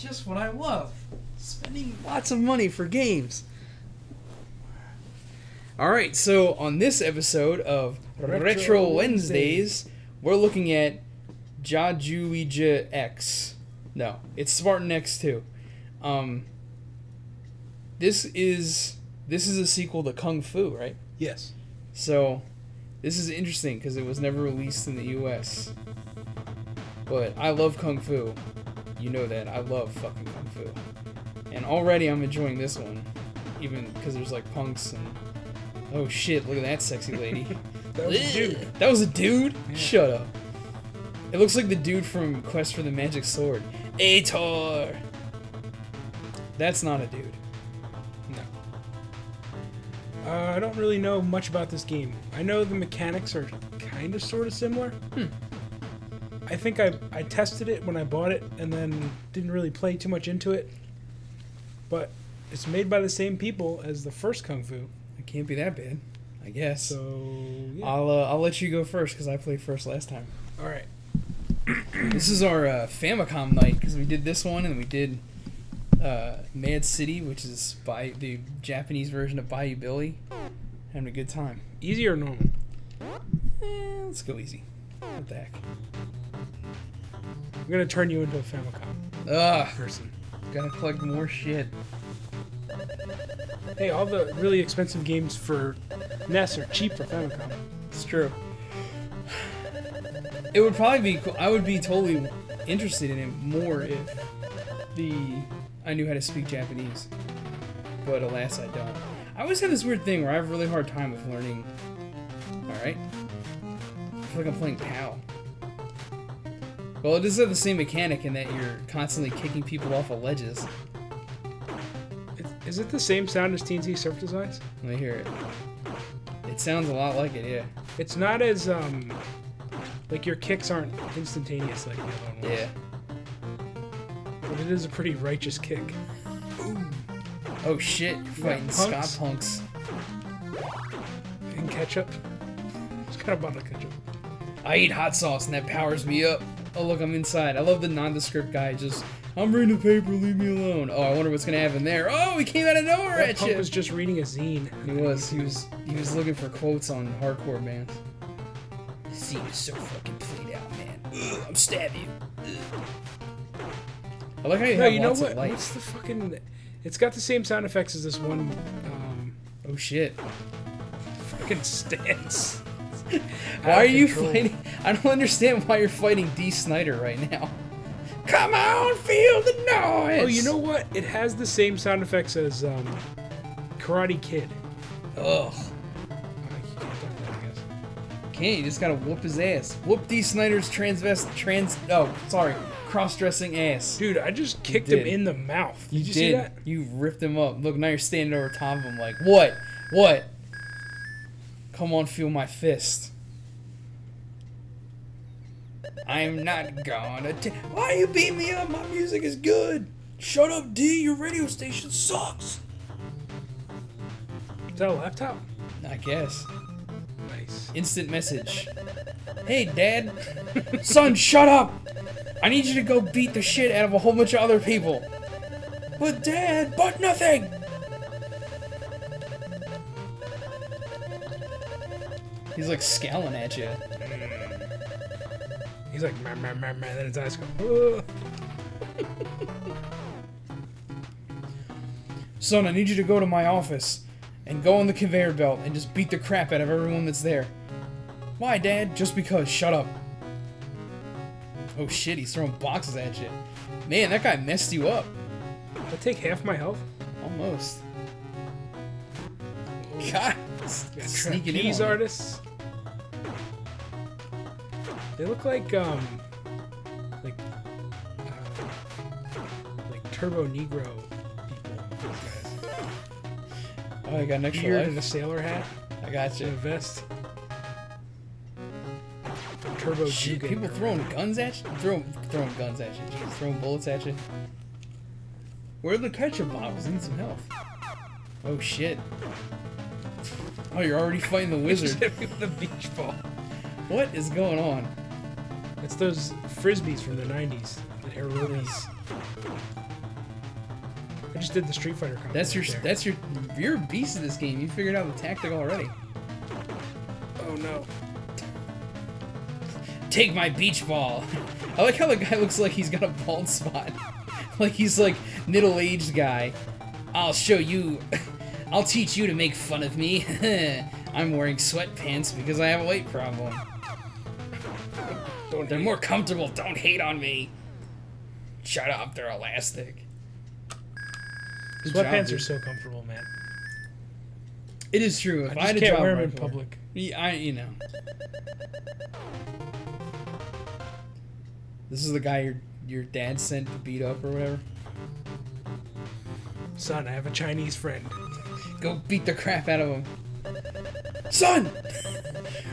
Just what I love. Spending lots of money for games. Alright, so on this episode of Retro Wednesdays, we're looking at Jajuija X. No, it's Spartan X 2. This is a sequel to Kung Fu, right? Yes. So, this is interesting because it was never released in the US. But I love Kung Fu. You know that. I love fucking Kung Fu. And already I'm enjoying this one. Even because there's like punks and... Oh shit, look at that sexy lady. That was a dude. That was a dude? Yeah. Shut up. It looks like the dude from Quest for the Magic Sword. Ator! That's not a dude. No. I don't really know much about this game. I know the mechanics are kind of sort of similar. I think I tested it when I bought it and then didn't really play too much into it. But it's made by the same people as the first Kung Fu. It can't be that bad, I guess. So, yeah. I'll let you go first because I played first last time. All right. This is our Famicom night because we did this one and we did Mad City, which is by the Japanese version of Bayou Billy. Having a good time. Easy or normal? Let's go easy. What the heck? I'm going to turn you into a Famicom person. Gotta collect more shit. Hey, all the really expensive games for NES are cheap for Famicom. It's true. It would probably be cool. I would be totally interested in it more if I knew how to speak Japanese. But alas, I don't. I always have this weird thing where I have a really hard time with learning. Alright? I feel like I'm playing PAL. Well, it does have the same mechanic in that you're constantly kicking people off of ledges. Is it the same sound as TNT Surf Designs? Let me hear it. It sounds a lot like it, yeah. It's not as, like your kicks aren't instantaneous like the other one was. Yeah. But it is a pretty righteous kick. Boom. Oh shit, you're fighting Scott punks. And ketchup. It's kind of bottle ketchup. I eat hot sauce and that powers me up. Oh look, I'm inside. I love the nondescript guy just, I'm reading the paper, leave me alone. Oh, I wonder what's gonna happen there. Oh, he came out of nowhere That at punk you. was just reading a zine. He was looking for quotes on hardcore bands. The scene is so fucking played out, man. Ugh, I'm stabbing you. Ugh. I like how you have lots of light. What's the fucking... It's got the same sound effects as this one, Oh shit. fucking stance. Why are you fighting? I don't understand why you're fighting D. Snyder right now. Come on, feel the noise! Oh, you know what? It has the same sound effects as, Karate Kid. Ugh. I can't talk about that, I guess. Can't, you just gotta whoop his ass. Whoop D. Snyder's cross-dressing ass. Dude, I just kicked him in the mouth. Did you see that? You ripped him up. Look, now you're standing over top of him like, what? What? Come on, feel my fist. I'm not gonna Why you beat me up? My music is good. Shut up, D. Your radio station sucks. Is that a laptop? I guess. Nice. Instant message. Hey, Dad. Son, shut up. I need you to go beat the shit out of a whole bunch of other people. But Dad, but nothing. He's like scowling at you. He's like, man, then his eyes go, Son, I need you to go to my office and go on the conveyor belt and just beat the crap out of everyone that's there. Why, Dad? Just because. Shut up. Oh shit, he's throwing boxes at you. Man, that guy messed you up. I take half my health? Almost. God, sneaking in Trapeze on you. artists. They look like Turbo Negro people. These guys. Oh, I got an extra Beard life. and a sailor hat. I got And you. a vest. Turbo Shit, Jugan. people throwing guns at you? Throwing guns at you. Jeez, throwing bullets at you. Where are the ketchup bottles? I need some health. Oh shit. Oh, you're already fighting the wizard. Hit me with a beach ball. What is going on? It's those frisbees from the 90s. The Heroes. I just did the Street Fighter combo. You're a beast in this game. You figured out the tactic already. Oh no. Take my beach ball. I like how the guy looks like he's got a bald spot. Like he's like middle-aged guy. I'll show you. I'll teach you to make fun of me. I'm wearing sweatpants because I have a weight problem. They're more comfortable. Don't hate on me. Shut up. They're elastic. Sweatpants are so comfortable, man. It is true. If I just had a can't job wear them right in before- public. Yeah, you know. This is the guy your dad sent to beat up or whatever. Son, I have a Chinese friend. Go beat the crap out of him. Son!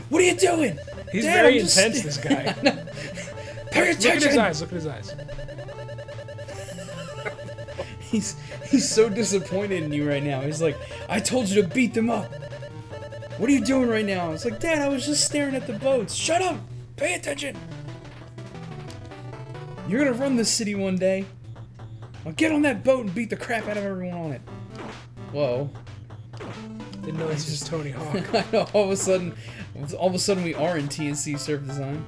What are you doing? He's Dad, very I'm just intense, this guy. Pay Look at his attention! eyes, look at his eyes. He's so disappointed in you right now. He's like, I told you to beat them up. What are you doing right now? It's like, Dad, I was just staring at the boats. Shut up! Pay attention! You're gonna run this city one day. I'll get on that boat and beat the crap out of everyone on it. Whoa. Didn't know he's just Tony Hawk. I know, all of a sudden we are in TNC Surf Design.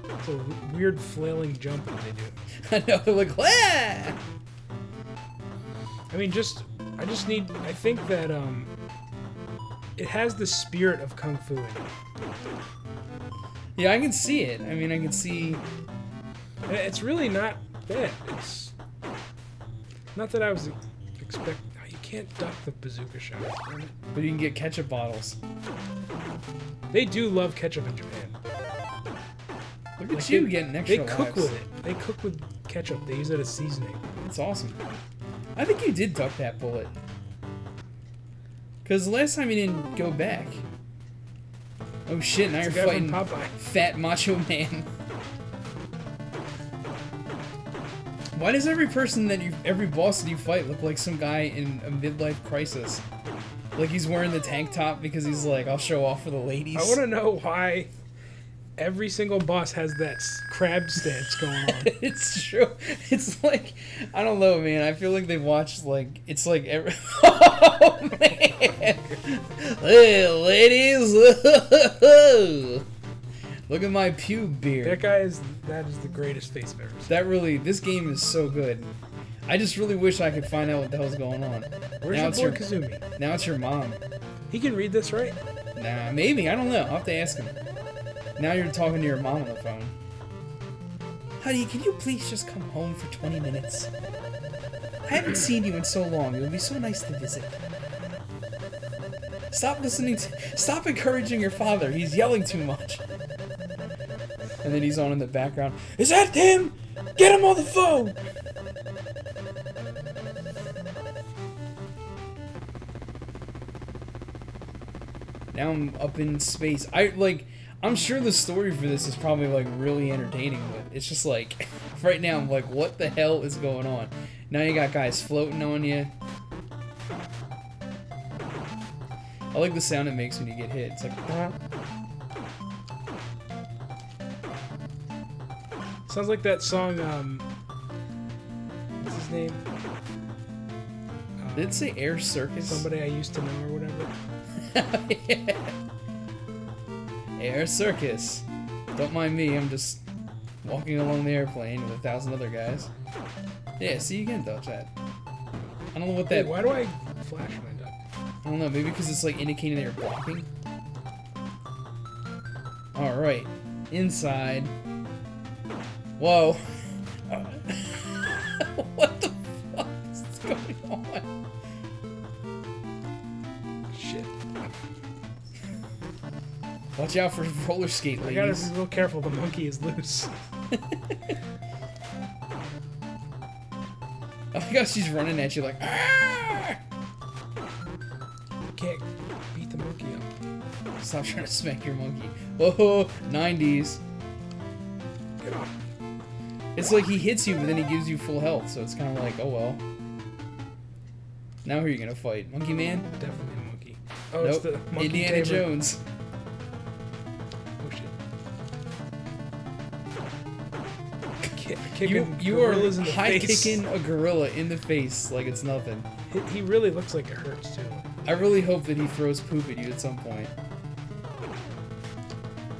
It's a weird flailing jump that they do. I know, they're like, wah! I mean, I think that, it has the spirit of Kung Fu in it. Yeah, I can see it. I mean, I can see... And it's really not bad. It's not that I was expecting... You can't duck the bazooka shot. But you can get ketchup bottles. They do love ketchup in Japan. Look at you getting extra They cook lives. with it. They cook with ketchup. They use it as seasoning. That's awesome. I think you did duck that bullet. Because last time you didn't go back. Oh shit, now It's you're a guy from fighting Popeye. Fat Macho Man. Why does every boss that you fight look like some guy in a midlife crisis? Like he's wearing the tank top because he's like, I'll show off for the ladies. I want to know why every single boss has that crab stance going on. It's true. It's like, I don't know, man. I feel like they watched, like, it's like every... Oh, man! Hey, ladies! Look at my pube beard. That is the greatest face I've ever seen. This game is so good. I just really wish I could find out what the hell's going on. Where's your boy Kazumi? Now it's your mom. He can read this, right? Nah, maybe. I don't know. I'll have to ask him. Now you're talking to your mom on the phone. Honey, can you please just come home for 20 minutes? I haven't seen you in so long. It would be so nice to visit. Stop encouraging your father. He's yelling too much. And then he's on in the background. Is that him? Get him on the phone! Now I'm up in space. I'm sure the story for this is probably like really entertaining, but it's just like right now I'm like, what the hell is going on? Now you got guys floating on you. I like the sound it makes when you get hit. It's like Sounds like that song, what's his name? Did it say Air Circus? Somebody I used to know or whatever. Yeah. Air Circus. Don't mind me, I'm just walking along the airplane with 1,000 other guys. Yeah, see, you can dodge that. I don't know what that... Wait, why do I flash when I duck? I don't know, maybe because it's like indicating that you're blocking? Alright. Inside. Whoa. What the fuck is going on? Shit. Watch out for roller skate I gotta ladies. be real careful, the monkey is loose. I like how she's running at you like, "Arr!" You can't beat the monkey up. Stop trying to smack your monkey. Whoa, 90s. Get off. It's like he hits you, but then he gives you full health, so it's kind of like, oh well. Now who are you gonna fight? Monkey Man? Definitely a monkey. Oh, Nope. it's the monkey Indiana tamer. Jones. Oh shit. kicking You are gorillas in the high face. kicking a gorilla in the face like it's nothing. He really looks like it hurts too. I really hope that he throws poop at you at some point.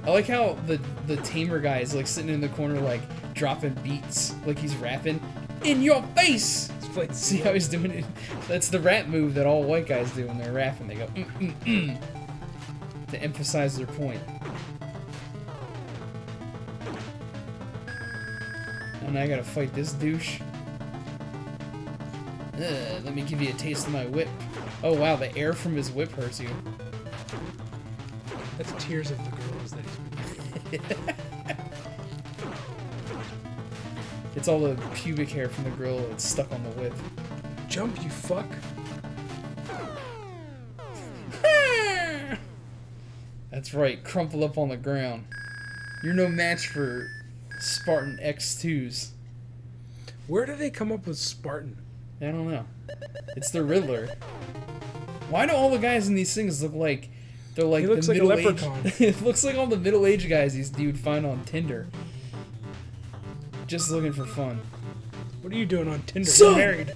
I like how the tamer guy is like sitting in the corner like dropping beats like he's rapping. In your face! See how he's doing it? That's the rap move that all white guys do when they're rapping. They go to emphasize their point. And I gotta fight this douche. Let me give you a taste of my whip. Oh wow, the air from his whip hurts you. That's tears of the girls that he's been. It's all the pubic hair from the gorilla that's stuck on the whip. Jump, you fuck. That's right, crumple up on the ground. You're no match for Spartan X2s. Where do they come up with Spartan? I don't know. It's the Riddler. Why do all the guys in these things look like they're like He looks the like a middle-aged? leprechaun. It looks like all the middle-aged guys you would find on Tinder. Just looking for fun. What are you doing on Tinder? Son! You're married.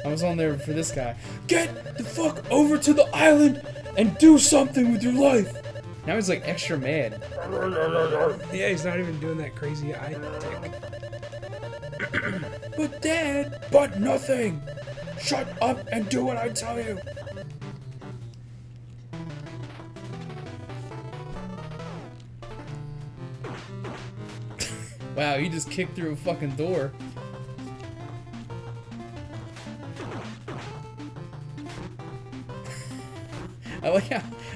I was on there for this guy. Get the fuck over to the island and do something with your life. Now he's like extra mad. Yeah, he's not even doing that crazy eye tick. But Dad, but nothing. Shut up and do what I tell you. Wow, he just kicked through a fucking door.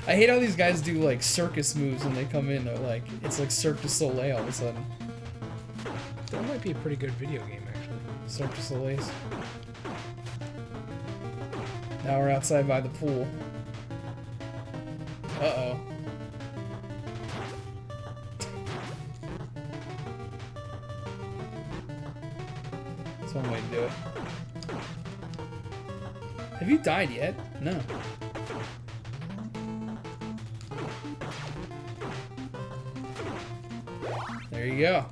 I hate how these guys do like circus moves when they come in. They're like, it's like Cirque du Soleil all of a sudden. That might be a pretty good video game, actually. Cirque du Soleil. Now we're outside by the pool. Uh-oh. That's one way to do it. Have you died yet? No. There you go.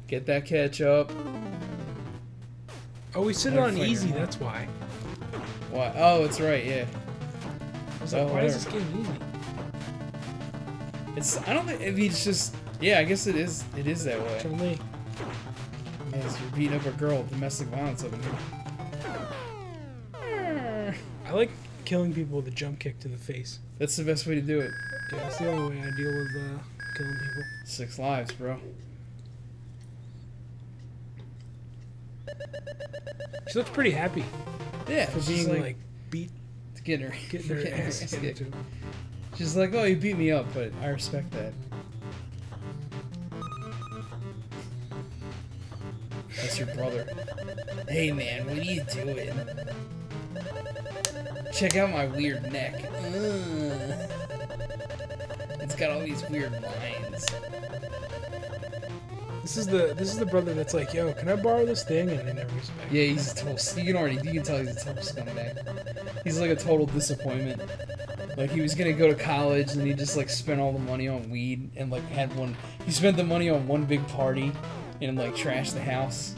Get that ketchup. Oh, we sit it on easy, that's why. What? Oh, that's right, yeah. I was like, why is this game easy? It's, I don't think, it's just, yeah, I guess it is that way. Tell me. Yes, you're beating up a girl with domestic violence up in here. I like killing people with a jump kick to the face. That's the best way to do it. Yeah, that's the only way I deal with killing people. 6 lives, bro. She looks pretty happy Yeah, for she's being like beat, getting her ass handed to her. She's like, oh, you beat me up, but I respect that. That's your brother. Hey man, what are you doing? Check out my weird neck. It's got all these weird lines. This is the brother that's like, yo, can I borrow this thing? And they never gives it back. Yeah, he's a total. You can tell he's a total scumbag. He's like a total disappointment. Like he was gonna go to college and he just like spent all the money on weed and like he spent the money on one big party and like trashed the house.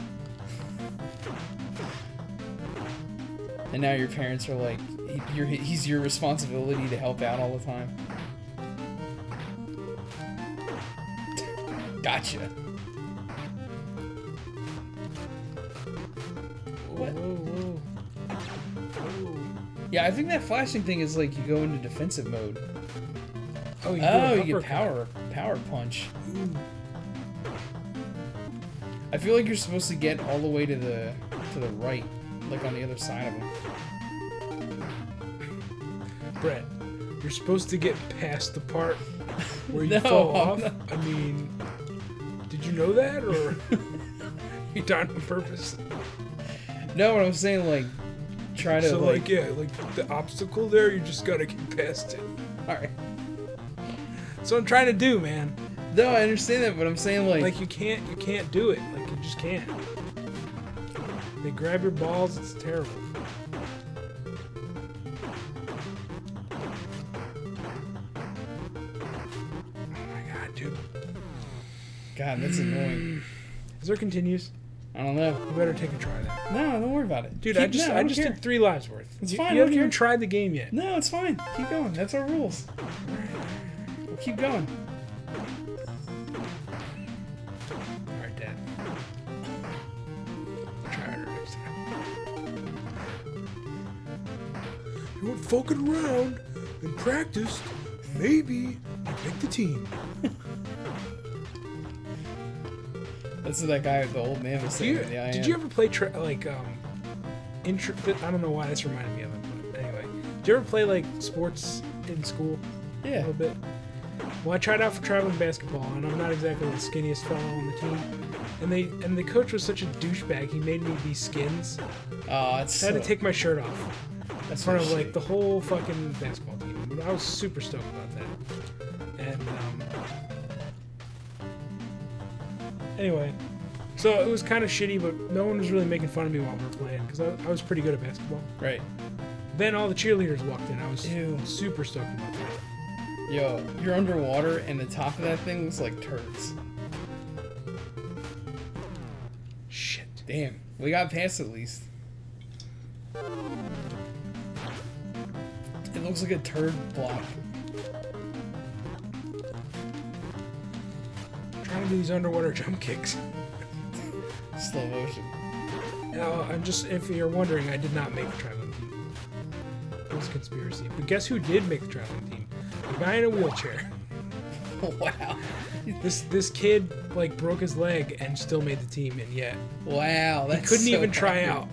And now your parents are like, he's your responsibility to help out all the time. Gotcha. What? Whoa. Yeah, I think that flashing thing is like you go into defensive mode. Oh, you get power punch. Ooh. I feel like you're supposed to get all the way to the right, like on the other side of him. Brett, you're supposed to get past the part where you No, fall I'm off. not. I mean, did you know that, or you done on purpose? No, what I'm saying, like, try to So like yeah, like the obstacle there, you just gotta get past it. all right. That's what I'm trying to do, man. No, I understand that, but I'm saying Like you can't do it. Like you just can't. They grab your balls. It's terrible. Oh my god, dude. God, that's annoying. Is there continues? I don't know. You better take a try then. No, don't worry about it. Dude, I just did 3 lives worth. It's fine. You haven't even tried the game yet. No, it's fine. Keep going. That's our rules. We'll keep going. Alright, Dad. I'll try harder next time. You weren't fucking around and practiced. Maybe you make the team. That's what that guy, the old man, was saying. Did you ever play I don't know why this reminded me of it, but anyway. Did you ever play like sports in school? Yeah. A little bit. Well, I tried out for traveling basketball, and I'm not exactly the skinniest fellow on the team. And the coach was such a douchebag. He made me be skins. Oh, it's. I had to take my shirt off. That's in front of like the whole fucking basketball team. But I was super stoked about that. And anyway, so it was kind of shitty, but no one was really making fun of me while we were playing because I was pretty good at basketball. Right. Then all the cheerleaders walked in. I was Ew. super stoked about that. Yo, you're underwater and the top of that thing looks like turds. Shit. Damn, we got past at least. It looks like a turd block. I'm trying to do these underwater jump kicks. Slow motion. Now, if you're wondering, I did not make the traveling team. It was a conspiracy. But guess who did make the traveling team? A guy in a wheelchair. Wow. This kid like broke his leg and still made the team, and yet Wow, that's he couldn't so even try awkward. out.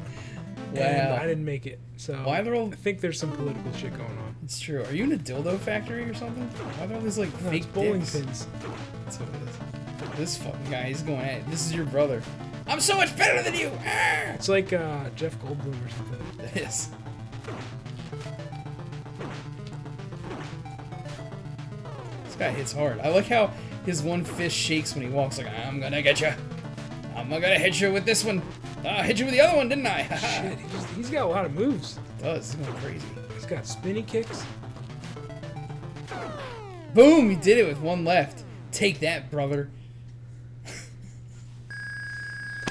Wow. And I didn't make it. So Why are there all... I think there's some political shit going on. It's true. Are you in a dildo factory or something? Why are there all these like No, fake it's bowling dicks? pins. That's what it is. This fucking guy, he's going at it. This is your brother. I'm so much better than you! Ah! It's like Jeff Goldblum or something. It is. This guy hits hard. I like how his one fist shakes when he walks like, I'm gonna get you. I'm gonna hit you with this one. I hit you with the other one, didn't I? Shit, he's got a lot of moves. He does. He's going crazy. He's got spinny kicks. Boom! He did it with one left. Take that, brother.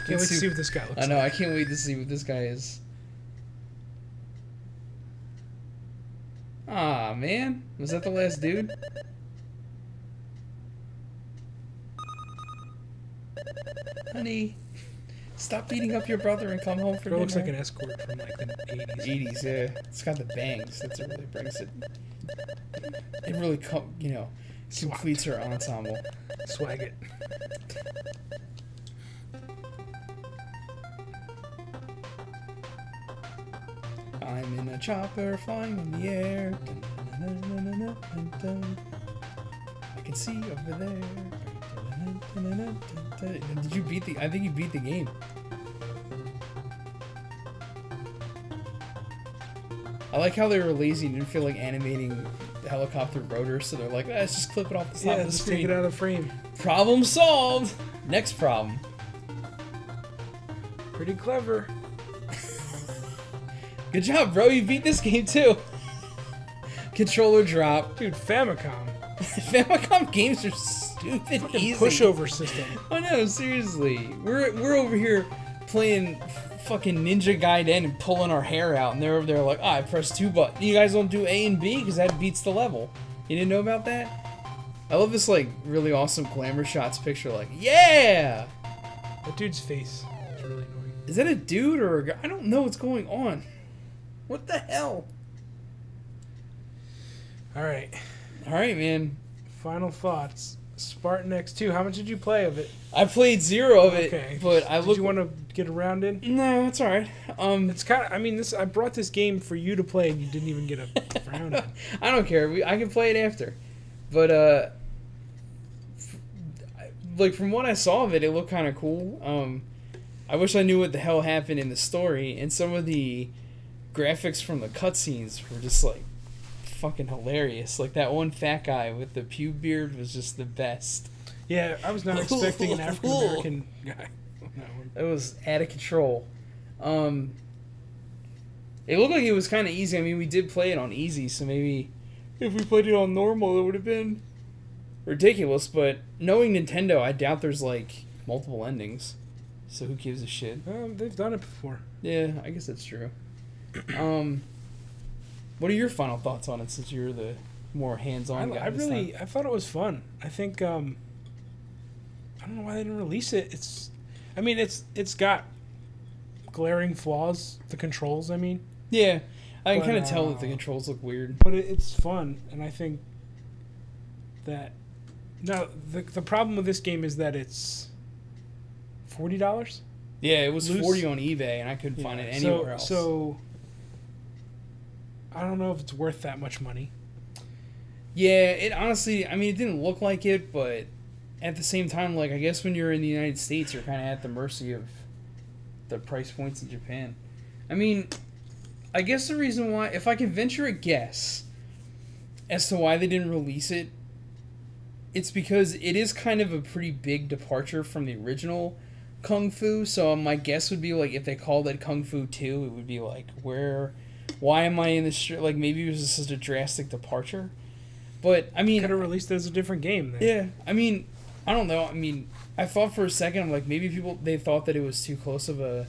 Can't wait to see what this guy looks like. I know. I can't wait to see what this guy is. Aw, man. Was that the last dude? Honey, stop beating up your brother and come home for dinner. It looks like an escort from like the 80s. 80s, yeah. It's got the bangs. That's what really brings it. It really, completes her ensemble. Swag it. I'm in a chopper flying in the air. I can see over there. Did you beat the... I think you beat the game. I like how they were lazy and didn't feel like animating the helicopter rotor, so they're like, let's just clip it off the top of the just screen. take it out of frame. Problem solved! Next problem. Pretty clever. Good job, bro. You beat this game too. Controller drop. Dude, Famicom. Famicom games are stupid easy. Pushover system. I know, seriously. We're over here playing fucking Ninja Gaiden and pulling our hair out, and they're over there like, I pressed 2 buttons. You guys don't do A and B because that beats the level. You didn't know about that? I love this like really awesome glamour shots picture. Like, yeah. That dude's face is really annoying. Is that a dude or a guy? I don't know what's going on. What the hell? All right, man. final thoughts. Spartan X 2. How much did you play of it? I played 0 of it, Okay. but I Did look. you want to get around in? No, it's all right. It's kind of. I mean, I brought this game for you to play, and you didn't even get a round in. I don't care. I can play it after, but like from what I saw of it, it looked kind of cool. I wish I knew what the hell happened in the story, and some of the graphics from the cutscenes were just like fucking hilarious. Like that one fat guy with the pube beard was just the best. Yeah, I was not expecting an African American guy on that one. It was out of control. It looked like it was kind of easy. I mean, we did play it on easy, so maybe if we played it on normal, it would have been ridiculous. But knowing Nintendo, I doubt there's like multiple endings. So who gives a shit? They've done it before. Yeah, I guess that's true. What are your final thoughts on it, since you're the more hands-on guy? I thought it was fun. I think I don't know why they didn't release it. It's got glaring flaws. The controls, I mean. Yeah, I can kind of tell that the controls look weird. But it's fun, and I think that now the problem with this game is that it's $40. Yeah, it was Loose. $40 on eBay, and I couldn't find it anywhere else. So I don't know if it's worth that much money. Yeah, it honestly, I mean, it didn't look like it, but at the same time, like, I guess when you're in the United States, you're kind of at the mercy of the price points in Japan. I mean, I guess the reason why, if I can venture a guess as to why they didn't release it, it's because it is kind of a pretty big departure from the original Kung Fu. So my guess would be, like, if they called it Kung Fu 2, it would be like, why am I in this? Like, maybe it was just such a drastic departure. But I mean, could have released it as a different game then. Yeah, I mean, I don't know. I mean, I thought for a second, I'm like, maybe they thought that it was too close of a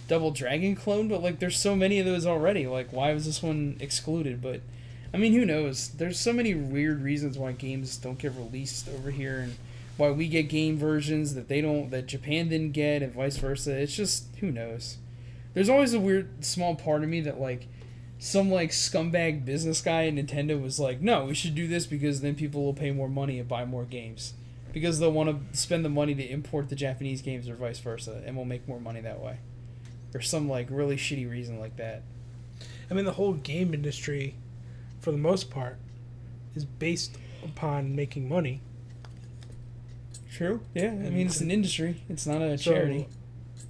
Double Dragon clone, but like, there's so many of those already. Like, why was this one excluded? But I mean, who knows? There's so many weird reasons why games don't get released over here, and why we get game versions that that Japan didn't get, and vice versa. It's just, who knows? There's always a weird small part of me that, like, some, like, scumbag business guy at Nintendo was like, no, we should do this because then people will pay more money and buy more games. Because they'll want to spend the money to import the Japanese games or vice versa, and we'll make more money that way. Or some, like, really shitty reason like that. I mean, the whole game industry, for the most part, is based upon making money. True. Yeah, I mean, it's an industry. It's not a charity.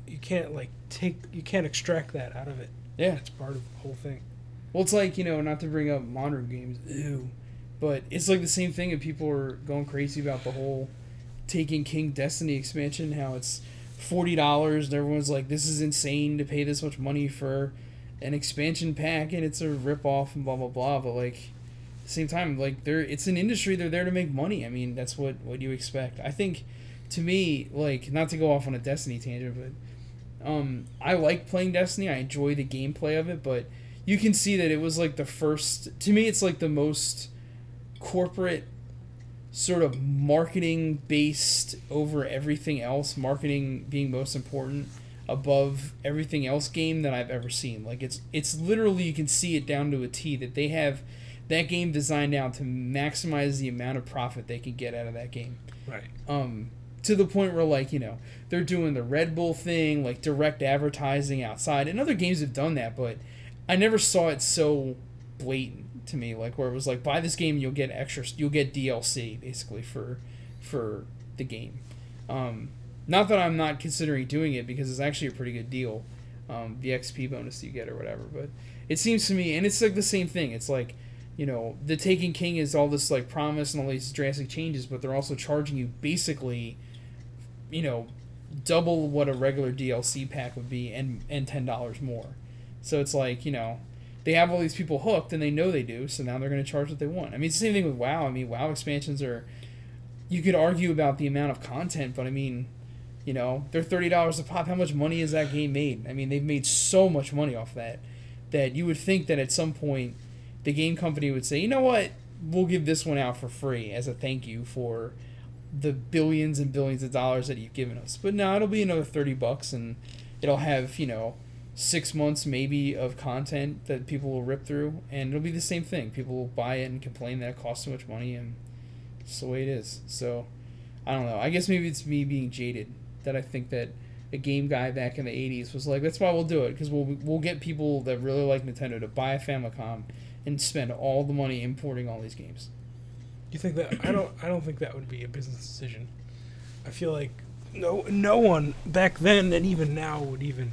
You can't, like, you can't extract that out of it. Yeah. It's part of the whole thing. Well, it's like, not to bring up modern games, but it's like the same thing, and people are going crazy about the whole Taken King Destiny expansion, how it's $40, and everyone's like, this is insane to pay this much money for an expansion pack, and it's a rip-off, and blah, blah, blah, but, like, at the same time, like, it's an industry, they're there to make money. I mean, that's what you expect. I think, to me, like, not to go off on a Destiny tangent, but I like playing Destiny, I enjoy the gameplay of it, but you can see that it was, like, the first... To me, it's, like, the most corporate sort of marketing-based over everything else, marketing being most important above everything else game that I've ever seen. Like, it's literally, you can see it down to a T, that they have that game designed down to maximize the amount of profit they can get out of that game. Right. To the point where, like, they're doing the Red Bull thing, like, direct advertising outside, and other games have done that, but I never saw it so blatant to me, like, where it was like, buy this game, you'll get DLC basically for the game. Not that I'm not considering doing it, because it's actually a pretty good deal, the XP bonus you get or whatever. But it seems to me, and it's like the same thing. It's like, the Taken King is all this, like, promise and all these drastic changes, but they're also charging you basically, double what a regular DLC pack would be, and $10 more. So it's like, they have all these people hooked, and they know they do, so now they're going to charge what they want. I mean, it's the same thing with WoW. I mean, WoW expansions are... You could argue about the amount of content, but I mean, they're $30 a pop. How much money has that game made? I mean, they've made so much money off that you would think that at some point the game company would say, you know what, we'll give this one out for free as a thank you for the billions and billions of dollars that you've given us. But no, it'll be another $30, and it'll have, 6 months maybe of content that people will rip through, and it'll be the same thing. People will buy it and complain that it costs so much money, and it's the way it is. So, I don't know. I guess maybe it's me being jaded, that I think that a game guy back in the 80s was like, that's why we'll do it, because we'll get people that really like Nintendo to buy a Famicom and spend all the money importing all these games. You think that... I don't think that would be a business decision. I feel like no one back then, and even now, would even...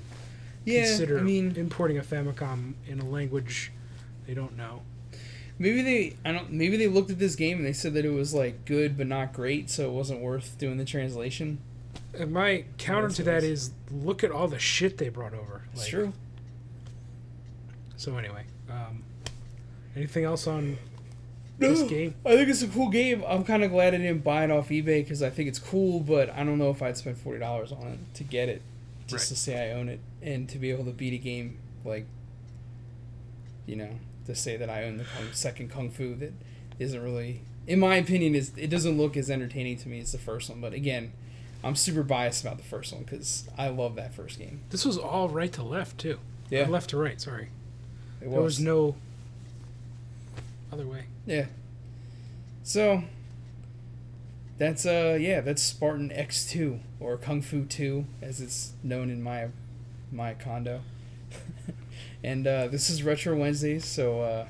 consider importing a Famicom in a language they don't know. Maybe they looked at this game and they said that it was, like, good but not great, so it wasn't worth doing the translation. And my counter to that is, look at all the shit they brought over. It's true. So anyway, anything else on this game? I think it's a cool game. I'm kind of glad I didn't buy it off eBay, because I think it's cool, but I don't know if I'd spend $40 on it to get it. just Right. to say I own it, and to be able to beat a game like, to say that I own the second Kung Fu that isn't really, in my opinion, it doesn't look as entertaining to me as the first one. But again, I'm super biased about the first one because I love that first game. This was all right to left too. Yeah, Left to right. Sorry. there There was no other way. Yeah. So that's Spartan X2 or Kung Fu 2 as it's known in my condo. And this is Retro Wednesdays, so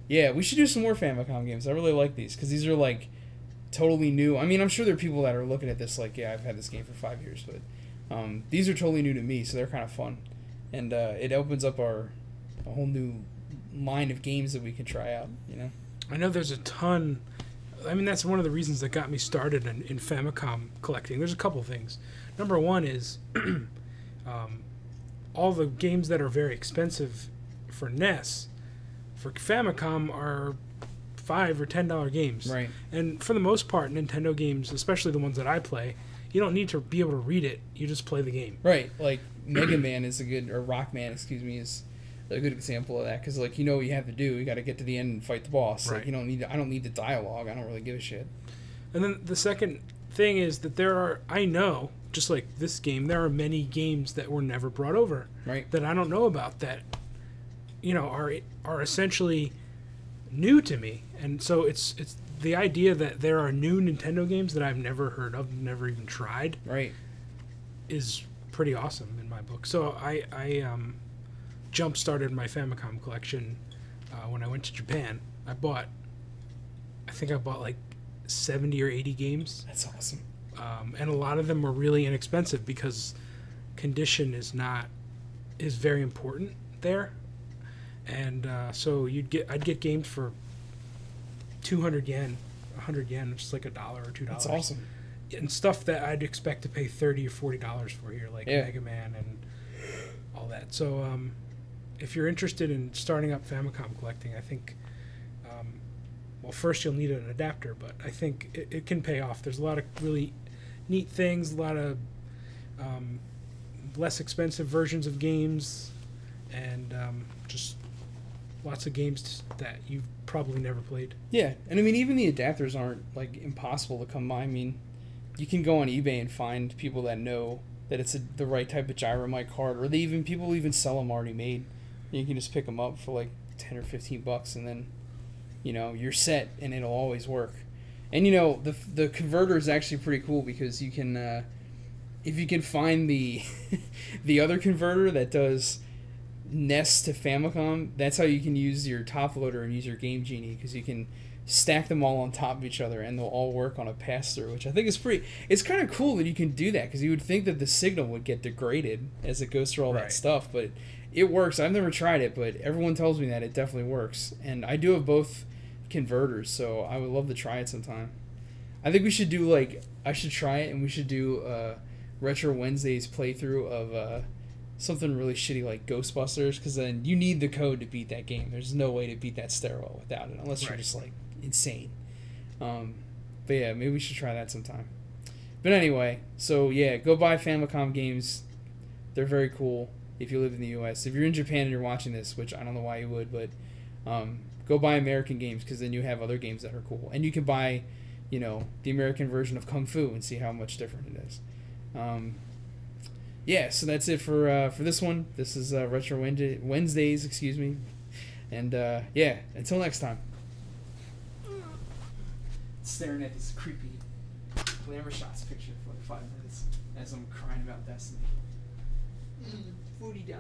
we should do some more Famicom games. I really like these because these are like totally new. I mean, I'm sure there are people that are looking at this like, yeah, I've had this game for 5 years, but these are totally new to me, so they're kind of fun. And it opens up a whole new line of games that we can try out, I know there's a ton. I mean, that's one of the reasons that got me started in Famicom collecting. There's a couple things. Number one is all the games that are very expensive for NES, for Famicom, are $5 or $10 games. Right. And for the most part, Nintendo games, especially the ones that I play, you don't need to be able to read it. You just play the game. Right. Like Mega Man is or Rockman, is a good example of that because what you have to do. You got to get to the end and fight the boss. Right. Like, I don't need the dialogue. I don't really give a shit. And then the second thing is that I know, just like this game, there are many games that were never brought over. Right. That I don't know about that, are essentially new to me. And so it's the idea that there are new Nintendo games that I've never heard of, never even tried. Right. Is pretty awesome in my book. So I jump-started my Famicom collection when I went to Japan. I think I bought like 70 or 80 games. That's awesome. And a lot of them were really inexpensive because condition is very important there. And so I'd get games for 200 yen, 100 yen, which is like $1 or $2. That's awesome. And stuff that I'd expect to pay $30 or $40 for here, like Mega Man and all that. So if you're interested in starting up Famicom collecting, I think, first you'll need an adapter, but I think it can pay off. There's a lot of really neat things, a lot of less expensive versions of games, and just lots of games that you've probably never played. Yeah, and I mean, even the adapters aren't like impossible to come by. I mean, you can go on eBay and find people that know that it's the right type of gyromite card, or people even sell them already made. You can just pick them up for like $10 or $15, and then you're set, and it'll always work. And the converter is actually pretty cool because you can, if you can find the the other converter that does NES to Famicom, that's how you can use your top loader and use your Game Genie, because you can stack them all on top of each other and they'll all work on a pass-through, which I think is it's kind of cool that you can do that, because you would think that the signal would get degraded as it goes through all that stuff, but it works. I've never tried it, but everyone tells me that it definitely works, and I do have both converters, so I would love to try it sometime. I think we should do I should try it, and we should do Retro Wednesdays playthrough of something really shitty like Ghostbusters, because then you need the code to beat that game. There's no way to beat that stairwell without it, unless you're just insane. But yeah, maybe we should try that sometime. But anyway, so yeah, go buy Famicom games. They're very cool if you live in the US. If you're in Japan and you're watching this, which I don't know why you would, but go buy American games, because then you have other games that are cool. And you can buy, the American version of Kung Fu and see how much different it is. Yeah, so that's it for this one. This is Retro Wednesdays, excuse me. And yeah, until next time. Staring at this creepy glamour shots picture for like 5 minutes as I'm crying about Destiny. $40.